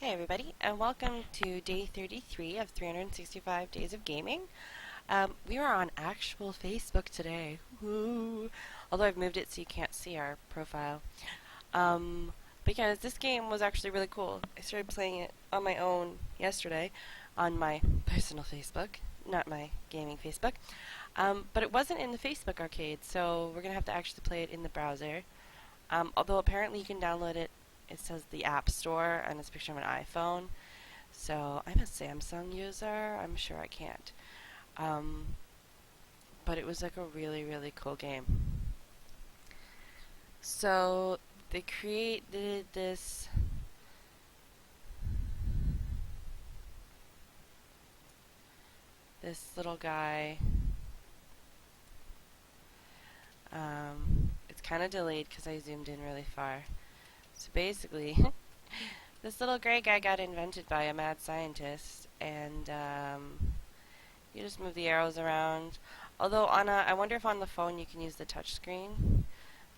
Hi everybody, and welcome to day 33 of 365 days of gaming. We are on actual Facebook today, woo! Although I've moved it so you can't see our profile. Because this game was actually really cool. I started playing it on my own yesterday on my personal Facebook, not my gaming Facebook. But it wasn't in the Facebook arcade, so we're going to have to actually play it in the browser. Although apparently you can download it. It says the App Store, and it's a picture of an iPhone. So I'm a Samsung user. I'm sure I can't. But it was like a really, really cool game. So they created this little guy. It's kind of delayed because I zoomed in really far. So basically, this little gray guy got invented by a mad scientist, and you just move the arrows around. Although I wonder if on the phone you can use the touch screen.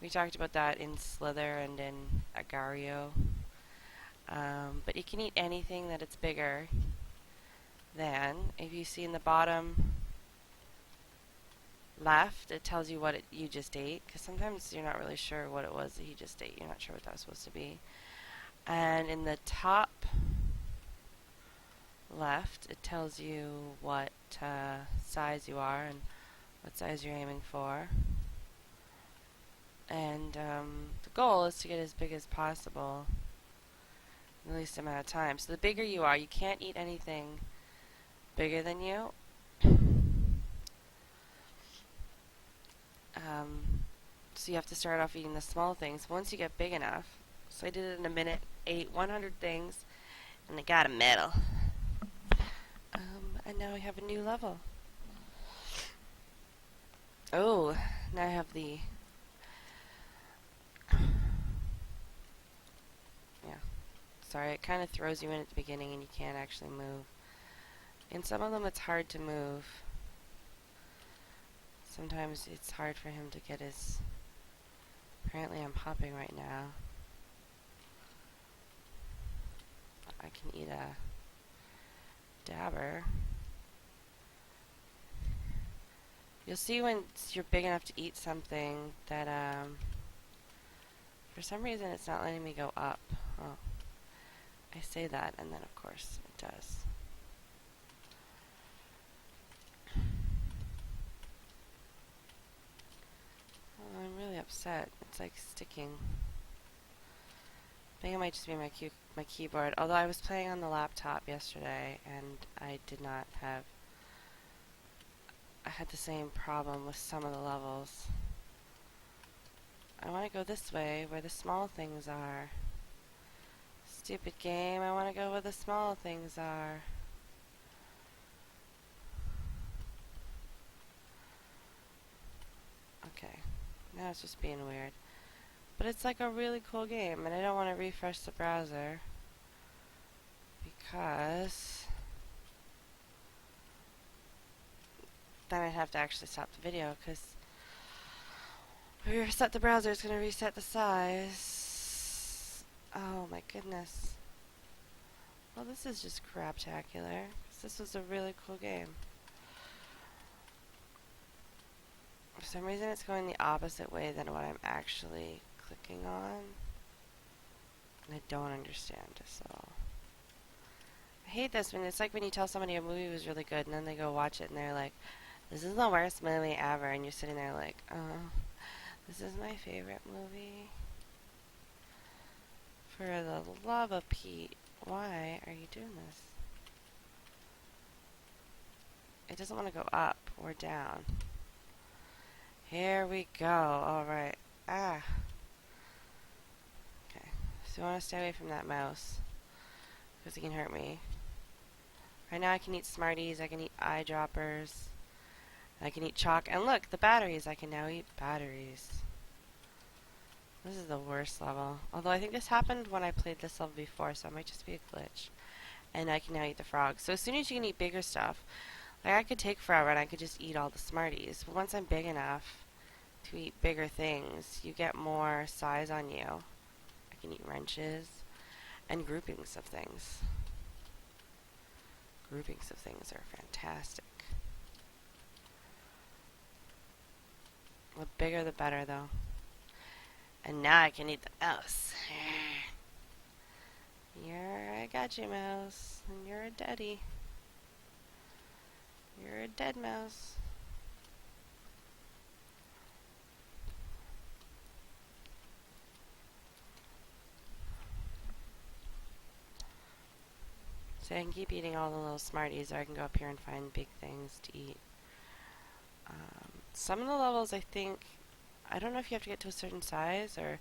We talked about that in Slither and in Agario. But you can eat anything that it's bigger than. If you see in the bottom left, it tells you what you just ate, because sometimes you're not really sure what it was that you just ate. You're not sure what that was supposed to be. And in the top left, it tells you what size you are and what size you're aiming for. And the goal is to get as big as possible in the least amount of time. So the bigger you are, you can't eat anything bigger than you. So you have to start off eating the small things. Once you get big enough, so I did it in a minute, ate 100 things, and I got a medal. And now we have a new level. Oh, now I have the... Yeah. Sorry, it kind of throws you in at the beginning and you can't actually move. In some of them it's hard to move. Sometimes it's hard for him to get his... Apparently I'm hopping right now. I can eat a dabber. You'll see when you're big enough to eat something that for some reason it's not letting me go up. Oh. I say that and then of course it does. Oh, I'm really upset. It's like sticking. I think it might just be my keyboard. Although I was playing on the laptop yesterday and I did not have... I had the same problem with some of the levels. I want to go this way where the small things are. Stupid game, I want to go where the small things are. Okay, now it's just being weird. But it's like a really cool game, and I don't want to refresh the browser because then I'd have to actually stop the video, because if we reset the browser, it's going to reset the size. Oh my goodness. Well, this is just craptacular, because this was a really cool game. For some reason it's going the opposite way than what I'm actually clicking on. And I don't understand this at all. I hate this when it's like when you tell somebody a movie was really good and then they go watch it and they're like, this is the worst movie ever, and you're sitting there like, oh, this is my favorite movie. For the love of Pete, why are you doing this? It doesn't want to go up or down. Here we go. Alright. Ah. Okay. So I want to stay away from that mouse, because it can hurt me. Right now I can eat Smarties, I can eat eyedroppers, I can eat chalk, and look, the batteries. I can now eat batteries. This is the worst level. Although I think this happened when I played this level before, so it might just be a glitch. And I can now eat the frogs. So as soon as you can eat bigger stuff, like I could take forever and I could just eat all the Smarties. But once I'm big enough to eat bigger things, you get more size on you. I can eat wrenches. And groupings of things. Groupings of things are fantastic. The bigger the better, though. And now I can eat the mouse. I got you, mouse. And you're a daddy. You're a dead mouse. So I can keep eating all the little Smarties, or I can go up here and find big things to eat. Some of the levels, I think, I don't know if you have to get to a certain size, or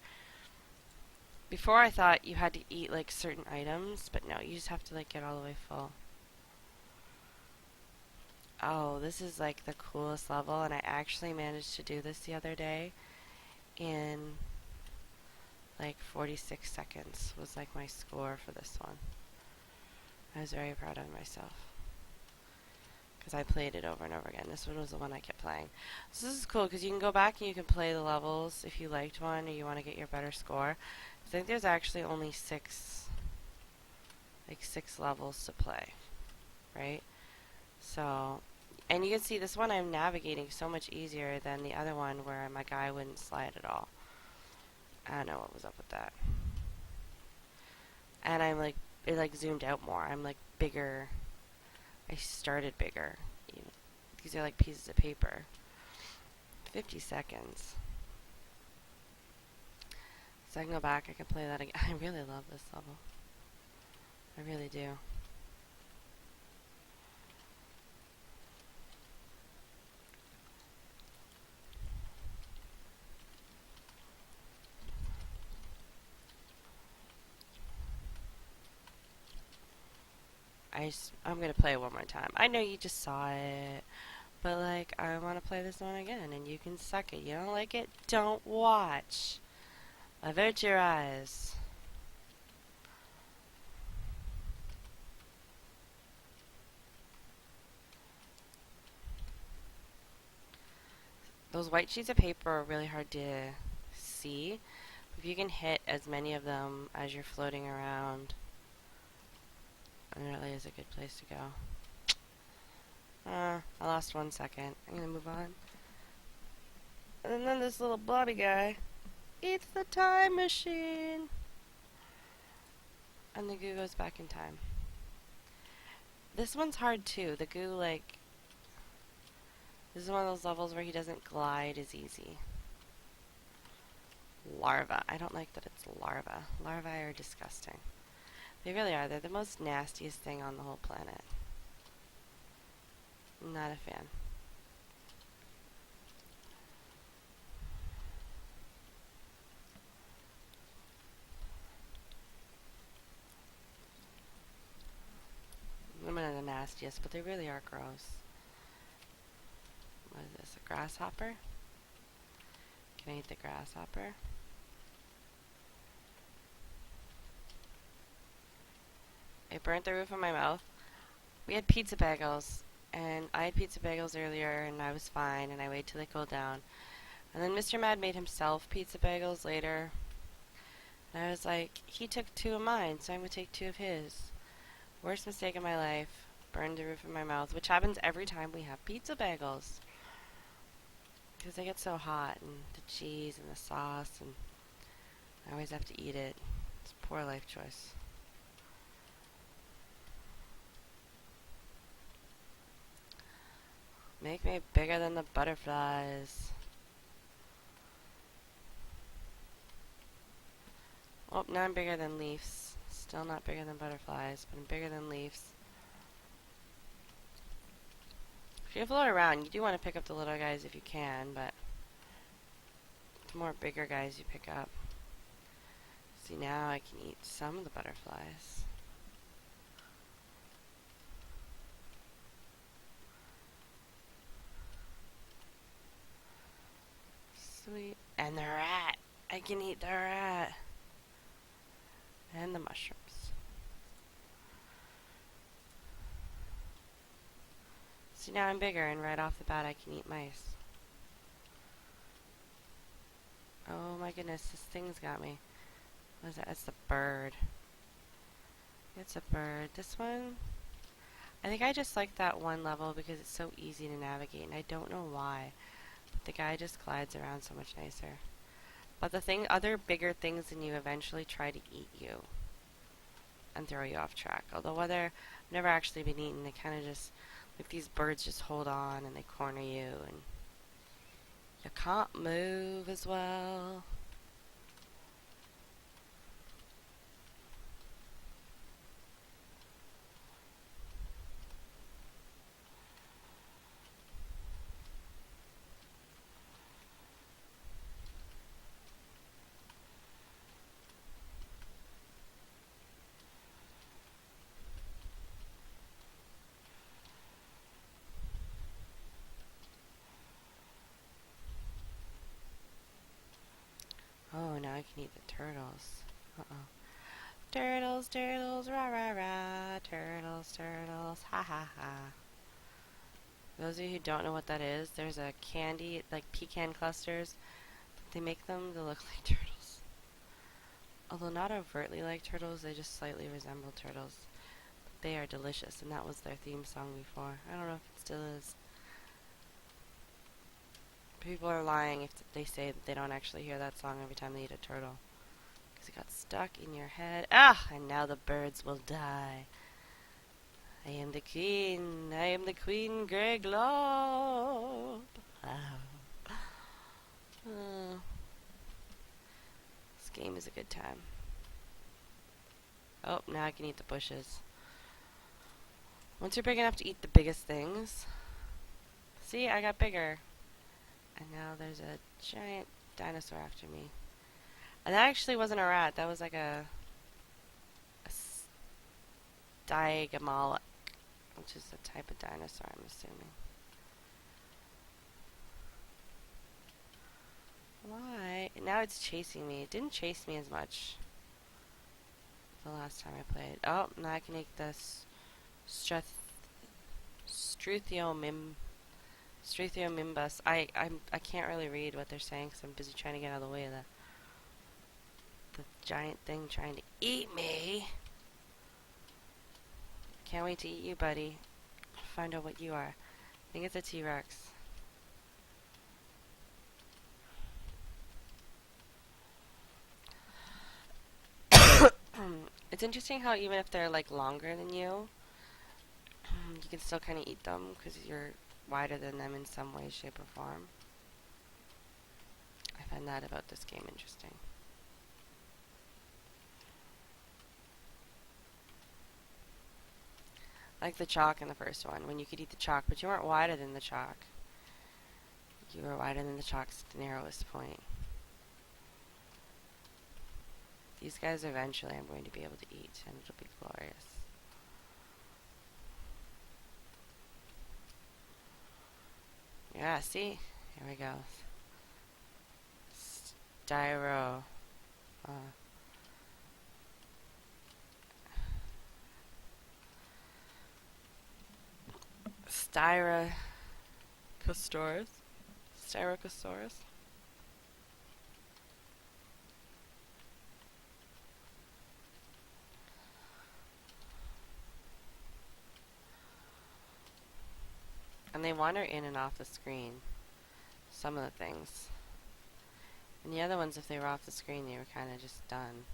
before I thought you had to eat like certain items, but no, you just have to like get all the way full. Oh, this is like the coolest level, and I actually managed to do this the other day in like 46 seconds was like my score for this one. I was very proud of myself because I played it over and over again. This one was the one I kept playing. So this is cool because you can go back and you can play the levels if you liked one or you want to get your better score. I think there's actually only six levels to play, right? So, and you can see this one I'm navigating so much easier than the other one where my guy wouldn't slide at all. I don't know what was up with that. And I'm like, it like zoomed out more. I'm like bigger. I started bigger. These are like pieces of paper. 50 seconds. So I can go back, I can play that again. I really love this level. I really do. I'm gonna play it one more time. I know you just saw it, but like I want to play this one again, and you can suck it. You don't like it? Don't watch. Avert your eyes. Those white sheets of paper are really hard to see. If you can hit as many of them as you're floating around, it really is a good place to go. I lost 1 second. I'm gonna move on. And then this little blobby guy. It's the time machine! And the goo goes back in time. This one's hard too. The goo, like, this is one of those levels where he doesn't glide as easy. Larva. I don't like that it's larva. Larvae are disgusting. They really are. They're the most nastiest thing on the whole planet. Not a fan. Women are the nastiest, but they really are gross. What is this? A grasshopper? Can I eat the grasshopper? It burnt the roof of my mouth. We had pizza bagels, and I had pizza bagels earlier, and I was fine, and I waited till they cooled down. And then Mr. Mad made himself pizza bagels later, and I was like, he took 2 of mine, so I'm going to take 2 of his. Worst mistake of my life. Burned the roof of my mouth, which happens every time we have pizza bagels. Because they get so hot, and the cheese and the sauce, and I always have to eat it. It's a poor life choice. Make me bigger than the butterflies. Oh, now I'm bigger than leaves. Still not bigger than butterflies, but I'm bigger than leaves. If you float around, you do want to pick up the little guys if you can, but the more bigger guys you pick up. See, now I can eat some of the butterflies. Sweet. And the rat. I can eat the rat. And the mushrooms. See, now I'm bigger, and right off the bat I can eat mice. Oh my goodness, this thing's got me. What is that? That's the bird. It's a bird. This one, I think I just like that one level because it's so easy to navigate, and I don't know why. The guy just glides around so much nicer. But the thing, other bigger things than you eventually try to eat you and throw you off track. Although whether I've never actually been eaten, they kind of just, like these birds just hold on and they corner you and you can't move as well. Oh, now I can eat the turtles. Uh-oh. Turtles, turtles, rah rah rah. Turtles, turtles, ha ha ha. For those of you who don't know what that is, there's a candy, like pecan clusters. They make them to look like turtles. Although not overtly like turtles, they just slightly resemble turtles. They are delicious, and that was their theme song before. I don't know if it still is. People are lying if they say that they don't actually hear that song every time they eat a turtle. Because it got stuck in your head. Ah! And now the birds will die. I am the queen. I am the queen, Grey Globe. Oh. Oh. This game is a good time. Oh, now I can eat the bushes. Once you're big enough to eat the biggest things. See, I got bigger. And now there's a giant dinosaur after me. And that actually wasn't a rat. That was like a Stygomoloch, which is a type of dinosaur, I'm assuming. Why? Now it's chasing me. It didn't chase me as much the last time I played. Oh, now I can make this Struthiomimbus. I can't really read what they're saying because I'm busy trying to get out of the way of the giant thing trying to eat me. Can't wait to eat you, buddy. Find out what you are. I think it's a T-Rex. It's interesting how even if they're like longer than you can still kind of eat them because you're wider than them in some way, shape, or form. I find that about this game interesting. Like the chalk in the first one, when you could eat the chalk, but you weren't wider than the chalk. You were wider than the chalk's narrowest point. These guys eventually I'm going to be able to eat, and it'll be glorious. Yeah, see? Here we go. Styro. Styracosaurus. Styracosaurus. And they wander in and off the screen. Some of the things. And the other ones, if they were off the screen, they were kind of just done.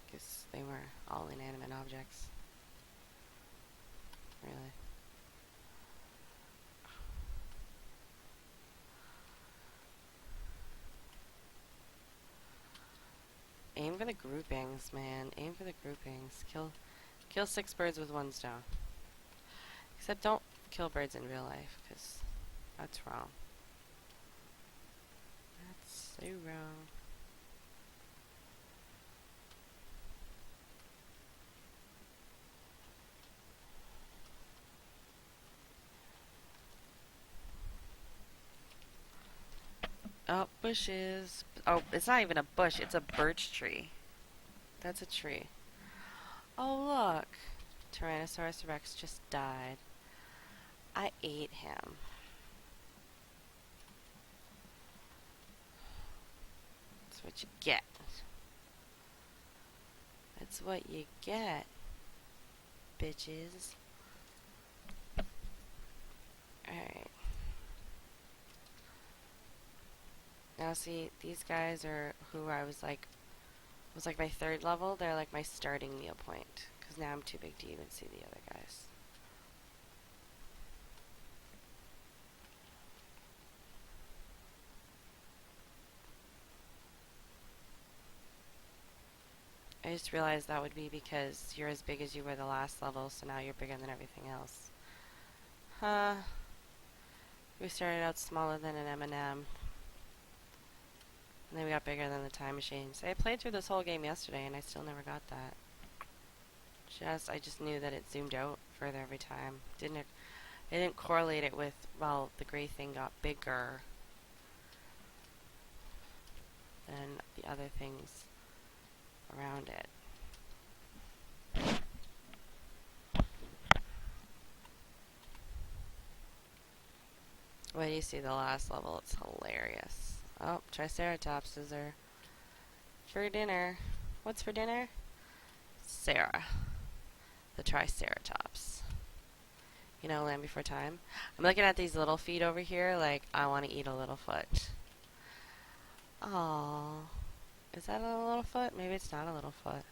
Because they were all inanimate objects. Really. Aim for the groupings, man. Aim for the groupings. Kill 6 birds with 1 stone. Except don't kill birds in real life, because that's wrong. That's so wrong. Oh, bushes. Oh, it's not even a bush, it's a birch tree. That's a tree. Oh, look. Tyrannosaurus Rex just died. I ate him. That's what you get. A That's what you get, bitches. Alright. Now see, these guys are who I was like my third level. They're like my starting Neo point. Because now I'm too big to even see the other guys. I just realized that would be because you're as big as you were the last level, so now you're bigger than everything else. Huh. We started out smaller than an M&M. And then we got bigger than the time machines. I played through this whole game yesterday and I still never got that. I just knew that it zoomed out further every time. It didn't correlate it with, well, the gray thing got bigger than the other things around it. When you see the last level, it's hilarious. Oh, Triceratops are for dinner. What's for dinner? Sarah, the Triceratops. You know, Land Before Time. I'm looking at these little feet over here like I want to eat a little foot. Aww. Is that a little foot? Maybe it's not a little foot.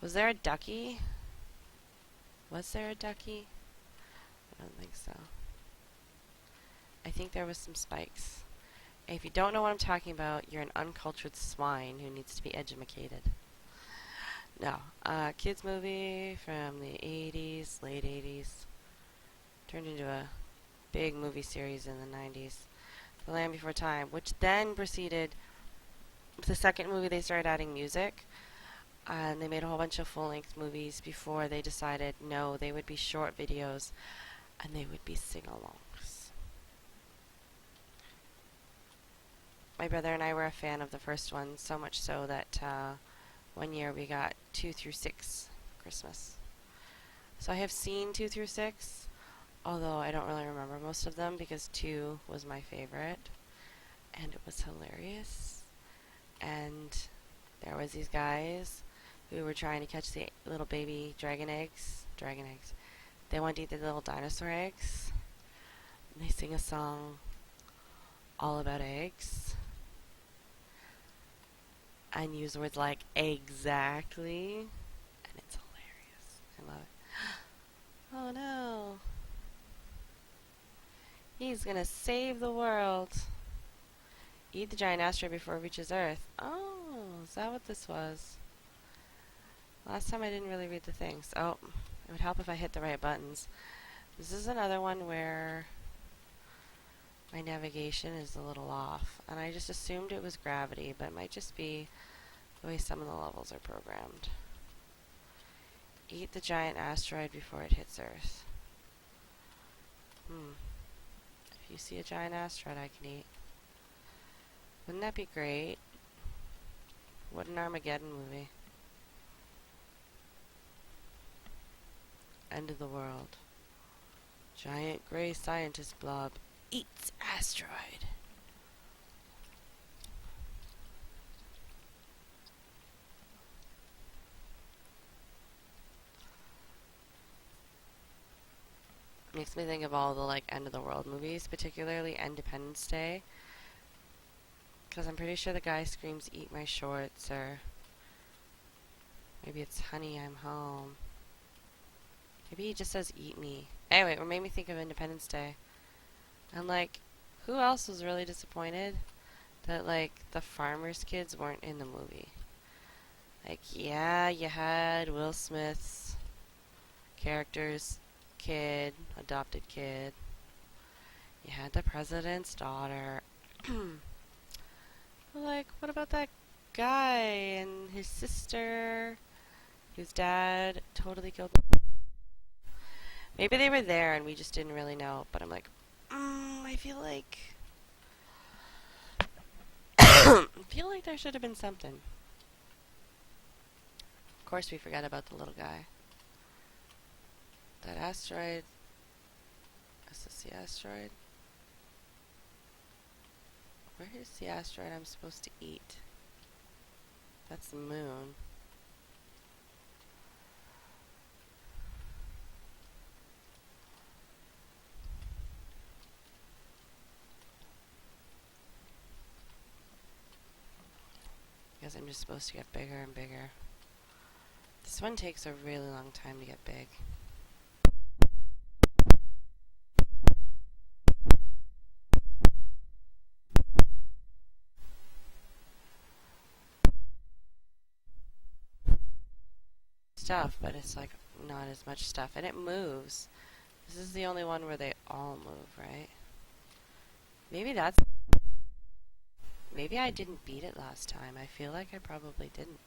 Was there a ducky? Was there a ducky? I don't think so. I think there was some spikes. And if you don't know what I'm talking about, you're an uncultured swine who needs to be educated. No. Kids movie from the 80s, late 80s. Turned into a big movie series in the 90s. The Land Before Time, which then proceeded with the second movie. They started adding music. And they made a whole bunch of full-length movies before they decided, no, they would be short videos and they would be sing-alongs. My brother and I were a fan of the first one, so much so that one year we got 2 through 6 for Christmas. So I have seen 2 through 6, although I don't really remember most of them because 2 was my favorite, and it was hilarious. And there was these guys who were trying to catch the little baby dragon eggs. They wanted to eat the little dinosaur eggs. And they sing a song all about eggs. And use words like exactly. And it's hilarious. I love it. Oh no. He's gonna save the world. Eat the giant asteroid before it reaches Earth. Oh, is that what this was? Last time I didn't really read the things. Oh, it would help if I hit the right buttons. This is another one where my navigation is a little off. And I just assumed it was gravity, but it might just be the way some of the levels are programmed. Eat the giant asteroid before it hits Earth. If you see a giant asteroid I can eat. Wouldn't that be great? What an Armageddon movie. End of the world. Giant gray scientist blob eats asteroid. Makes me think of all the like end of the world movies, particularly Independence Day. Because I'm pretty sure the guy screams eat my shorts, or maybe it's honey I'm home. Maybe he just says eat me. Anyway, it made me think of Independence Day. And like, who else was really disappointed that like the farmers' kids weren't in the movie? Like, yeah, you had Will Smith's character's kid, adopted kid. You had the president's daughter. Like, what about that guy and his sister whose dad totally killed him? Maybe they were there and we just didn't really know, but I'm like, I feel like there should have been something. Of course we forgot about the little guy. That asteroid. Is this the asteroid? Where is the asteroid I'm supposed to eat? That's the moon. guess I'm just supposed to get bigger and bigger. This one takes a really long time to get big. Stuff, but it's like not as much stuff, and it moves. This is the only one where they all move, right? Maybe that's... Maybe I didn't beat it last time. I feel like I probably didn't.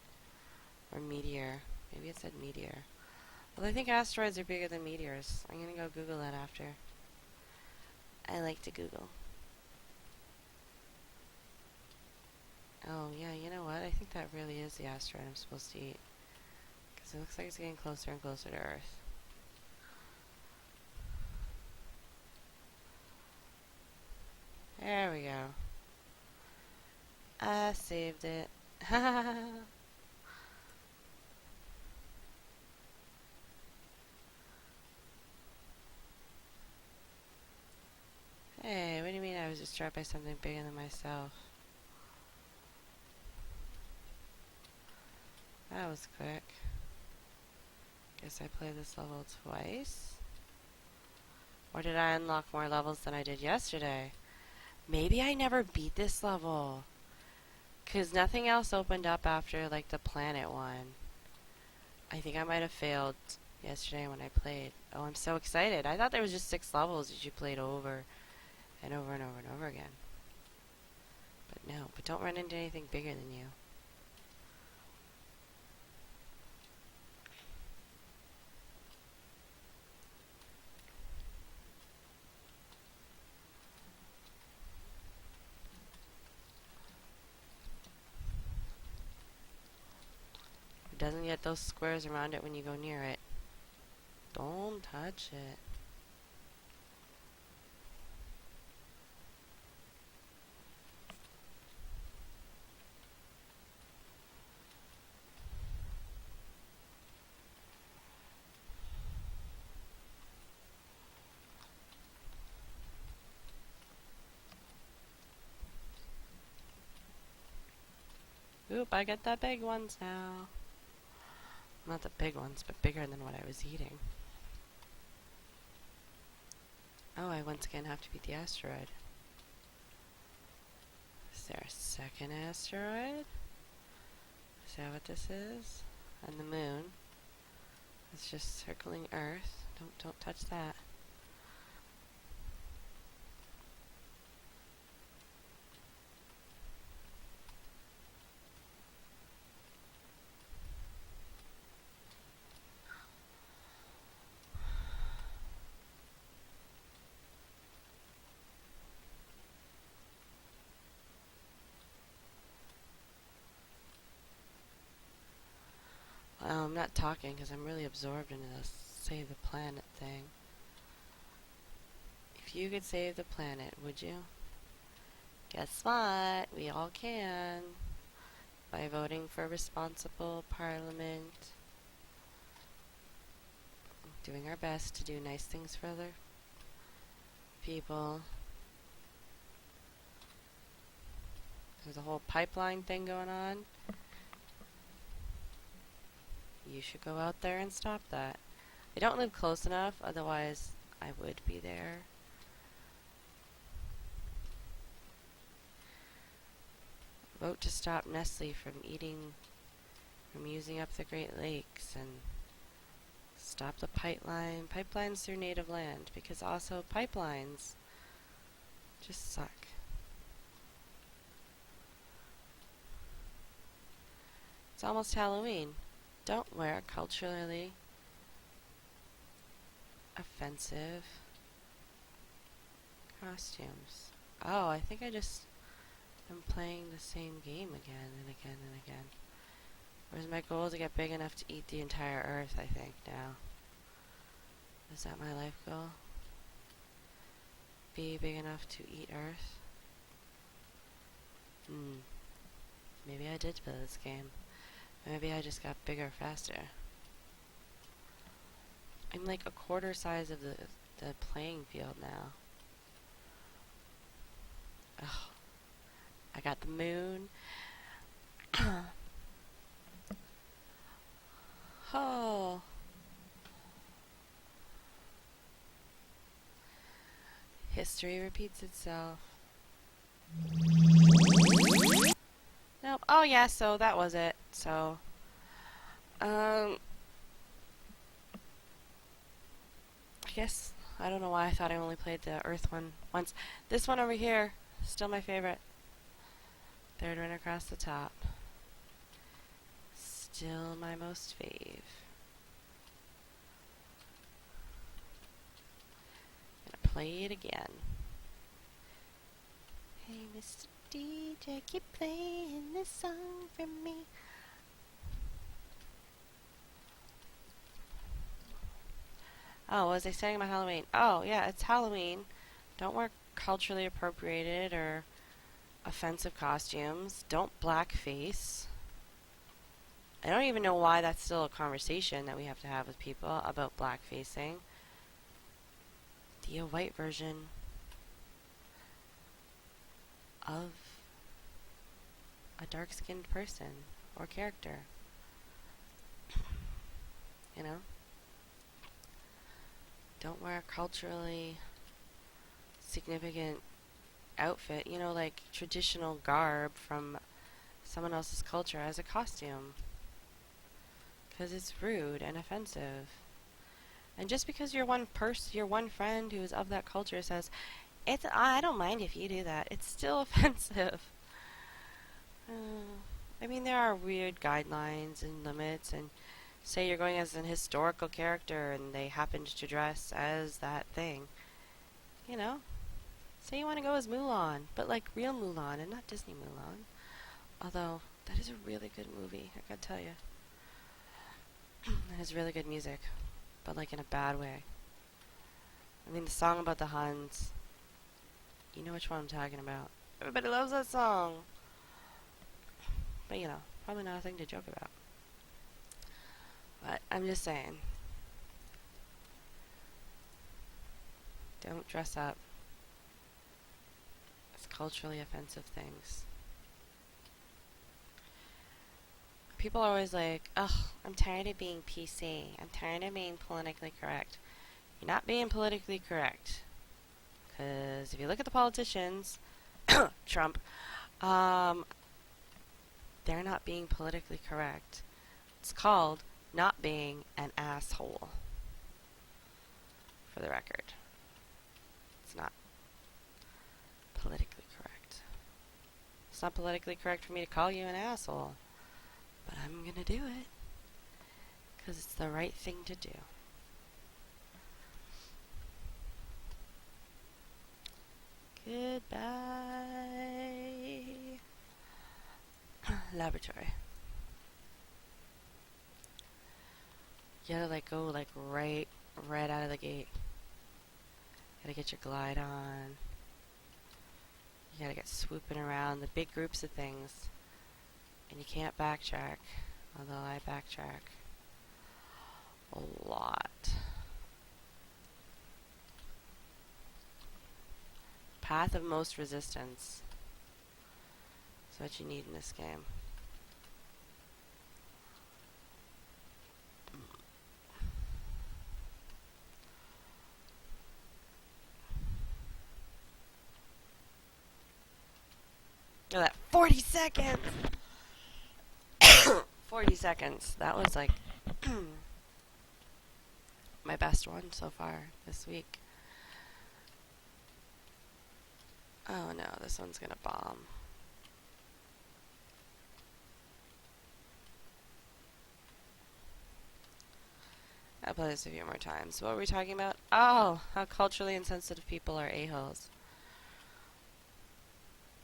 Or meteor. Maybe it said meteor. Well, I think asteroids are bigger than meteors. I'm gonna go Google that after. I like to Google. Oh, yeah, you know what? I think that really is the asteroid I'm supposed to eat. Because it looks like it's getting closer and closer to Earth. There we go. I saved it. Hey, what do you mean I was distracted by something bigger than myself? That was quick. Guess I played this level twice. Or did I unlock more levels than I did yesterday? Maybe I never beat this level. 'Cause nothing else opened up after, like, the planet one. I think I might have failed yesterday when I played. Oh, I'm so excited. I thought there was just 6 levels that you played over and over and over and over again. But no, but don't run into anything bigger than you. It doesn't get those squares around it when you go near it. Don't touch it. Oop, I get the big ones now. Not the big ones, but bigger than what I was eating. Oh, I once again have to beat the asteroid. Is there a second asteroid? Is that what this is? And the moon. It's just circling Earth. Don't touch that. Well, I'm not talking because I'm really absorbed into this save the planet thing. If you could save the planet, would you? Guess what? We all can. By voting for responsible parliament. Doing our best to do nice things for other people. There's a whole pipeline thing going on. You should go out there and stop that. I don't live close enough, otherwise I would be there. Vote to stop Nestle from using up the Great Lakes, and stop the pipelines through native land, because also pipelines just suck. It's almost Halloween. Don't wear culturally offensive costumes. Oh, I think I just am playing the same game again and again and again. Where's my goal to get big enough to eat the entire Earth, I think, now. Is that my life goal? Be big enough to eat Earth? Maybe I did play this game. Maybe I just got bigger faster. I'm like a quarter size of the playing field now. Ugh. I got the moon. History repeats itself. Nope. Oh yeah, so that was it. So, um, I guess I don't know why I thought I only played the Earth one once. This one over here, still my favorite. Third one across the top. Still my most fave. Gonna play it again. Hey, Mr. DJ, keep playing this song for me. Oh, what was I saying about Halloween? Oh, yeah, it's Halloween. Don't wear culturally appropriated or offensive costumes. Don't blackface. I don't even know why that's still a conversation that we have to have with people about blackfacing. The white version of a dark-skinned person or character. You know? Don't wear a culturally significant outfit, you know, like traditional garb from someone else's culture as a costume. Because it's rude and offensive. And just because your one friend who is of that culture says, I don't mind if you do that, it's still offensive. I mean, there are weird guidelines and limits, and say you're going as an historical character and they happened to dress as that thing. You know? Say you want to go as Mulan, but like real Mulan and not Disney Mulan. Although, that is a really good movie, I gotta tell you. It has really good music, but like in a bad way. I mean, the song about the Huns, you know which one I'm talking about. Everybody loves that song. But you know, probably not a thing to joke about. But I'm just saying, don't dress up as culturally offensive things. People are always like, ugh, I'm tired of being PC. I'm tired of being politically correct. You're not being politically correct. Because if you look at the politicians, Trump, they're not being politically correct. It's called not being an asshole. For the record. It's not politically correct. It's not politically correct for me to call you an asshole. But I'm gonna do it. Because it's the right thing to do. Goodbye. Laboratory. You gotta like go like right out of the gate. Gotta get your glide on. You gotta get swooping around the big groups of things. And you can't backtrack. Although I backtrack a lot. Path of most resistance. That's what you need in this game. Oh, that 40 seconds! 40 seconds. That was like my best one so far this week. Oh no, this one's gonna bomb. I'll play this a few more times. What were we talking about? Oh, how culturally insensitive people are a-holes.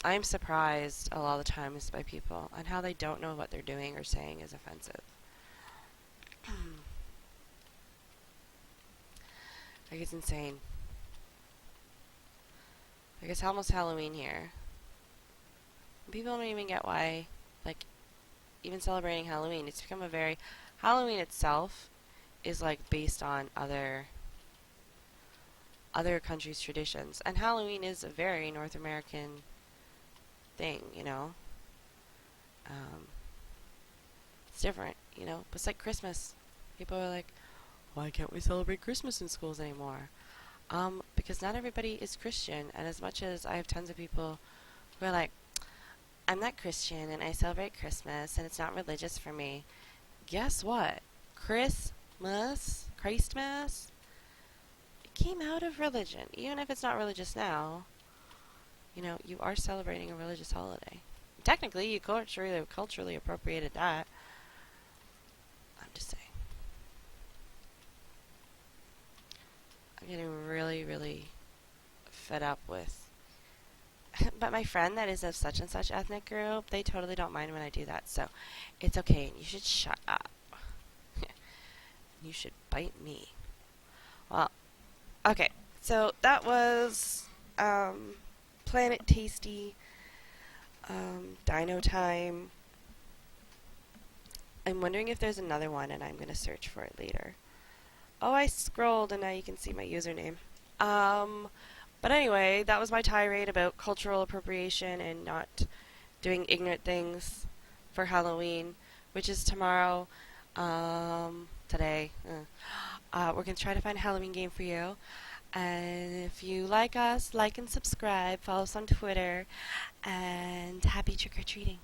I'm surprised a lot of the times by people on how they don't know what they're doing or saying is offensive. Like, it's insane. Like, it's almost Halloween here. People don't even get why, like, even celebrating Halloween, it's become a very... Halloween itself is, like, based on other countries' traditions. And Halloween is a very North American thing, you know? It's different, you know? But it's like Christmas. People are like, why can't we celebrate Christmas in schools anymore? Because not everybody is Christian, and as much as I have tons of people who are like, I'm not Christian and I celebrate Christmas and it's not religious for me, guess what? Christmas, it came out of religion. Even if it's not religious now, you are celebrating a religious holiday. Technically, you culturally appropriated that. I'm just saying. I'm getting really, really fed up with. But my friend that is of such and such ethnic group, they totally don't mind when I do that. So it's okay, and you should shut up. You should bite me. Well, okay. So that was Planet Tasty, Dinotime. I'm wondering if there's another one, and I'm going to search for it later. Oh, I scrolled, and now you can see my username. Um, but anyway, that was my tirade about cultural appropriation and not doing ignorant things for Halloween, which is tomorrow. Today. We're going to try to find a Halloween game for you. And if you like us, like and subscribe, follow us on Twitter, and happy trick-or-treating.